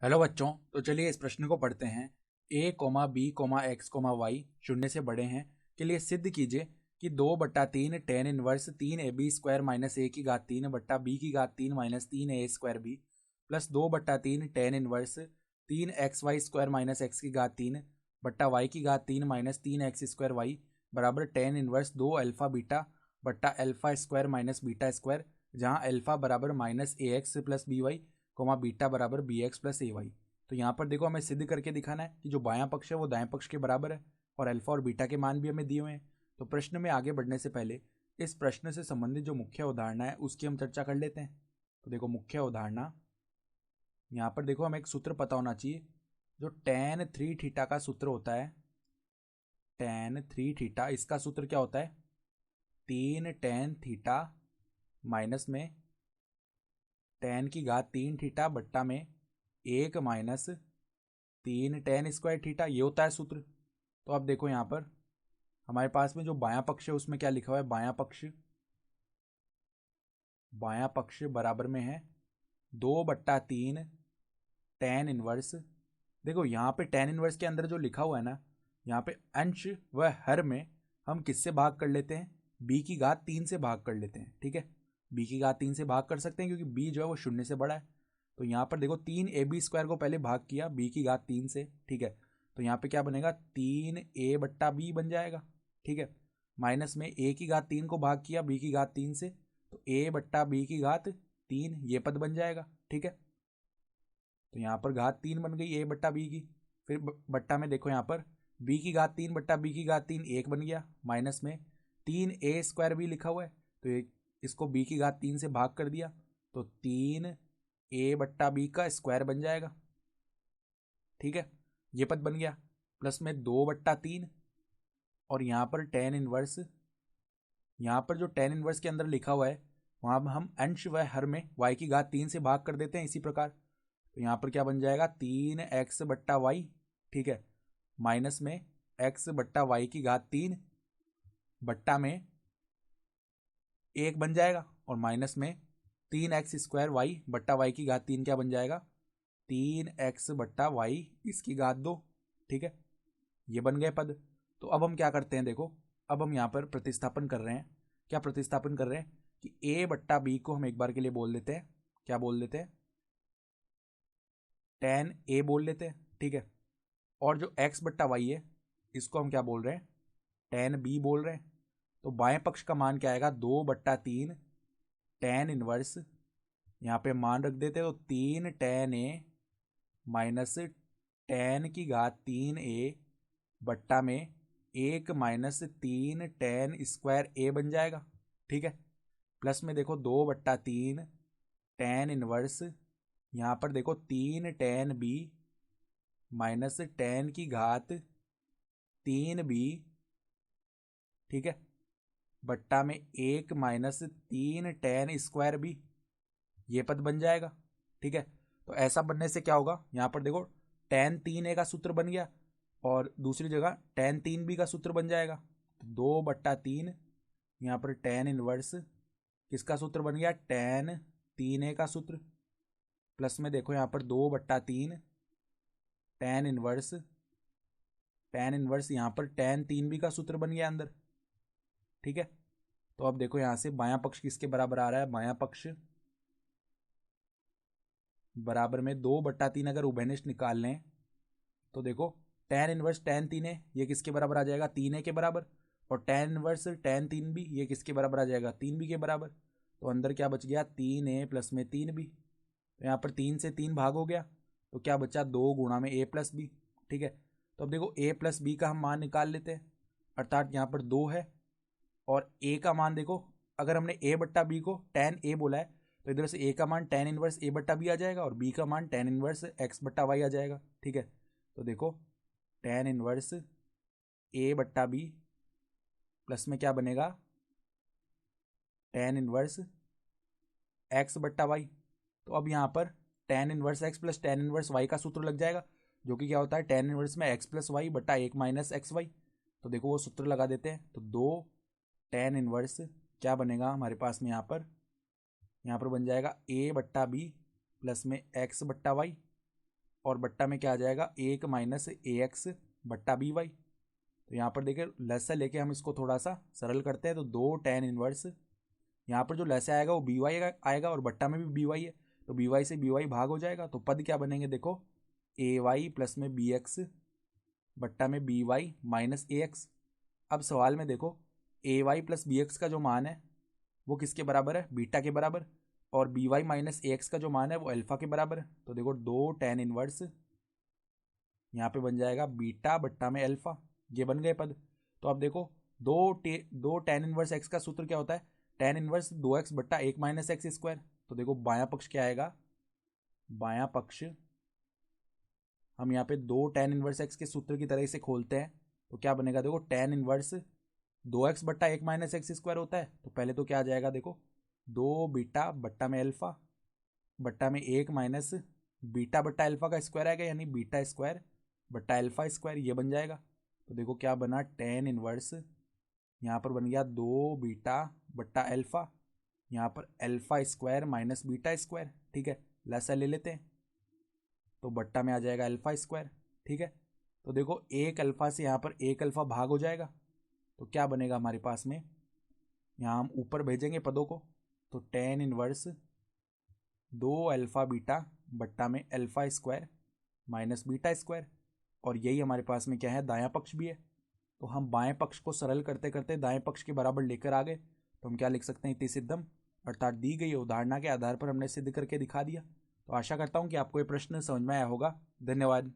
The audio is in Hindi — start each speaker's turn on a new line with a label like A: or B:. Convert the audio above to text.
A: हेलो बच्चों। तो चलिए इस प्रश्न को पढ़ते हैं। a comma B comma X comma Y शून्य से बड़े हैं के लिए सिद्ध कीजिए कि 2/3 टेन इनवर्स 3ab² माइनस ए की घात 3 बट्टा बी की घात 3 minus 3a² B plus 2/3 tan inverse 3xy² minus X की घात 3 बट्टा वाई की घात 3 माइनस 3x² वाई बराबर टेन इनवर्स 2 अल्फा बीटा बट्टा अल्फा² माइनस बीटा², जहाँ अल्फा बराबर minus A X plus B Y comma beta बराबर B X plus A Y. तो यहाँ पर देखो हमें सिद्ध करके दिखाना है कि जो बायां पक्ष है वो दाएं पक्ष के बराबर है और अल्फा और बीटा के मान भी हमें दिए हुए हैं। तो प्रश्न में आगे बढ़ने से पहले इस प्रश्न से संबंधित जो मुख्य अवधारणा है उसकी हम चर्चा कर लेते हैं। तो देखो मुख्य अवधारणा, यहाँ पर देखो हमें एक सूत्र पता होना चाहिए जो tan 3 थीटा का सूत्र होता है। tan 3 थीटा, इसका सूत्र क्या होता है? 3 tan थीटा माइनस में tan की घात 3 थीटा बट्टा में 1 माइनस 3 tan² थीटा, ये होता है सूत्र। तो अब देखो यहाँ पर हमारे पास में जो बायां पक्ष है उसमें क्या लिखा हुआ है? बायां पक्ष बराबर में है 2/3 tan इनवर्स। देखो यहाँ पे tan इनवर्स के अंदर जो लिखा हुआ है ना, यहाँ पे अंश व हर में हम किससे भाग कर लेते हैं? b की घात 3 से भाग कर लेते हैं। ठीक है, b की घात 3 से भाग कर सकते हैं क्योंकि b जो है वो शून्य से बड़ा है। तो यहाँ पर देखो 3ab² को पहले भाग किया b की घात 3 से। ठीक है, तो यहाँ पे क्या बनेगा? 3a/b बन जाएगा। ठीक है, माइनस में a की घात 3 को भाग किया b की घात 3 से, तो a/b की घात 3 ये पद बन जाएगा। ठीक है, तो यहाँ पर घात 3 बन गई a/b की। फिर बट्टा में देखो यहाँ पर b की घात 3 बट्टा b की घात 3 1 बन गया, माइनस में 3a² भी लिखा हुआ है तो इसको b की घात 3 से भाग कर दिया तो 3a/b का स्क्वायर बन जाएगा। ठीक है, ये पद बन गया, प्लस में 2/3 और यहाँ पर tan इनवर्स, यहाँ पर जो tan इनवर्स के अंदर लिखा हुआ है वहाँ हम अंश व हर में y की घात 3 से भाग कर देते हैं इसी प्रकार। तो यहाँ पर क्या बन जाएगा? 3x/y। ठीक है, माइनस में x/y की घात 3 बट्टा में 1 बन जाएगा और माइनस में 3x² y बट्टा y की घात 3 क्या बन जाएगा? 3x/y इसकी घात 2। ठीक है, ये बन गए पद। तो अब हम क्या करते हैं? देखो अब हम यहाँ पर प्रतिस्थापन कर रहे हैं। क्या प्रतिस्थापन कर रहे हैं कि a/b को हम एक बार के लिए बोल देते हैं, क्या बोल देते हैं? tan a बोल लेते हैं। ठीक है, और जो x/y है इसको हम क्या बोल रहे हैं? tan b बोल रहे हैं। तो बाएं पक्ष का मान क्या आएगा? 2/3 tan इनवर्स, यहाँ पे मान रख देते हैं तो 3 tan a माइनस tan की घात 3a बट्टा में 1 माइनस 3 tan² a बन जाएगा। ठीक है, प्लस में देखो 2/3 tan इनवर्स, यहाँ पर देखो 3 tan b माइनस tan की घात 3b। ठीक है, बट्टा में 1 माइनस 3 tan² b, ये पद बन जाएगा। ठीक है, तो ऐसा बनने से क्या होगा? यहाँ पर देखो tan 3a का सूत्र बन गया और दूसरी जगह tan 3b का सूत्र बन जाएगा। 2/3 यहाँ पर tan इनवर्स किसका सूत्र बन गया? tan 3a का सूत्र, प्लस में देखो यहाँ पर 2/3 tan इनवर्स यहाँ पर tan 3b का सूत्र बन गया अंदर। ठीक है, तो अब देखो यहाँ से बायां पक्ष किसके बराबर आ रहा है? बायां पक्ष बराबर में 2/3 अगर उभयनिष्ठ निकाल लें तो देखो tan इनवर्स tan 3a ये किसके बराबर आ जाएगा? 3a के बराबर। और tan इनवर्स tan 3b ये किसके बराबर आ जाएगा? 3b के बराबर। तो अंदर क्या बच गया? 3a प्लस में 3b। तो यहाँ पर 3 से 3 भाग हो गया तो क्या बचा? 2 गुणा में a प्लस बी। ठीक है, तो अब देखो a प्लस बी का हम मान निकाल लेते हैं, अर्थात यहाँ पर 2 है और a का मान देखो, अगर हमने a/b को tan a बोला है तो इधर से a का मान tan इनवर्स a/b आ जाएगा और b का मान tan इनवर्स x/y आ जाएगा। ठीक है, तो देखो tan इनवर्स a/b प्लस में क्या बनेगा? tan inverse x/y। तो अब यहाँ पर tan inverse x plus tan inverse y का सूत्र लग जाएगा, जो कि क्या होता है? tan इनवर्स में x प्लस वाई बटा 1 माइनस एक्स वाई। तो देखो वो सूत्र लगा देते हैं तो 2 tan इनवर्स क्या बनेगा हमारे पास में? यहाँ पर बन जाएगा a/b प्लस में x/y और बट्टा में क्या आ जाएगा 1 माइनस ए एक्स बट्टा बी वाई। तो यहाँ पर देखिए लसा लेके हम इसको थोड़ा सा सरल करते हैं, तो 2 tan इनवर्स, यहाँ पर जो लसा आएगा वो बी वाई आएगा और बट्टा में भी बी वाई है, तो बी वाई से बी वाई भाग हो जाएगा। तो पद क्या बनेंगे देखो, ए वाई प्लस में बी एक्स बट्टा में B Y minus A x. अब सवाल में देखो ए वाई प्लस बी एक्स का जो मान है वो किसके बराबर है, बीटा के बराबर, और B Y minus A x का जो मान है वो अल्फा के बराबर है। तो देखो 2 tan इनवर्स यहाँ पे बन जाएगा बीटा बट्टा में अल्फा, ये बन गए पद। तो अब देखो दो tan इनवर्स एक्स का सूत्र क्या होता है, tan इनवर्स 2x बट्टा 1 माइनस एक्स स्क्वायर। तो देखो बायां पक्ष क्या आएगा, बायां पक्ष हम यहाँ पे 2 tan इनवर्स एक्स के सूत्र की तरह इसे खोलते हैं, तो क्या बनेगा देखो tan इनवर्स 2x बट्टा 1 माइनस एक्स स्क्वायर होता है, तो पहले तो क्या आ जाएगा देखो 2 बीटा बट्टा में अल्फा बट्टा में 1 माइनस बीटा बट्टा अल्फा का स्क्वायर आएगा, यानी बीटा स्क्वायर बट्टा अल्फा स्क्वायर, ये बन जाएगा। तो देखो क्या बना tan इनवर्स, यहाँ पर बन गया 2 बीटा बट्टा अल्फा, यहाँ पर alpha square minus beta square, ठीक है, लसा ले लेते हैं, तो बट्टा में आ जाएगा अल्फा स्क्वायर, ठीक है। तो देखो एक अल्फा से यहाँ पर एक अल्फा भाग हो जाएगा, तो क्या बनेगा हमारे पास में, यहाँ हम ऊपर भेजेंगे पदों को, तो tan इनवर्स 2 अल्फा बीटा बट्टा में alpha square minus beta square, और यही हमारे पास में क्या है, दायां पक्ष भी है। तो हम बाएं पक्ष को सरल करते करते दाएं पक्ष के बराबर लेकर आ गए, तो हम क्या लिख सकते हैं, इति सिद्धम, अर्थात दी गई उदाहरणा के आधार पर हमने सिद्ध करके दिखा दिया। तो आशा करता हूँ कि आपको ये प्रश्न समझ में आया होगा। धन्यवाद।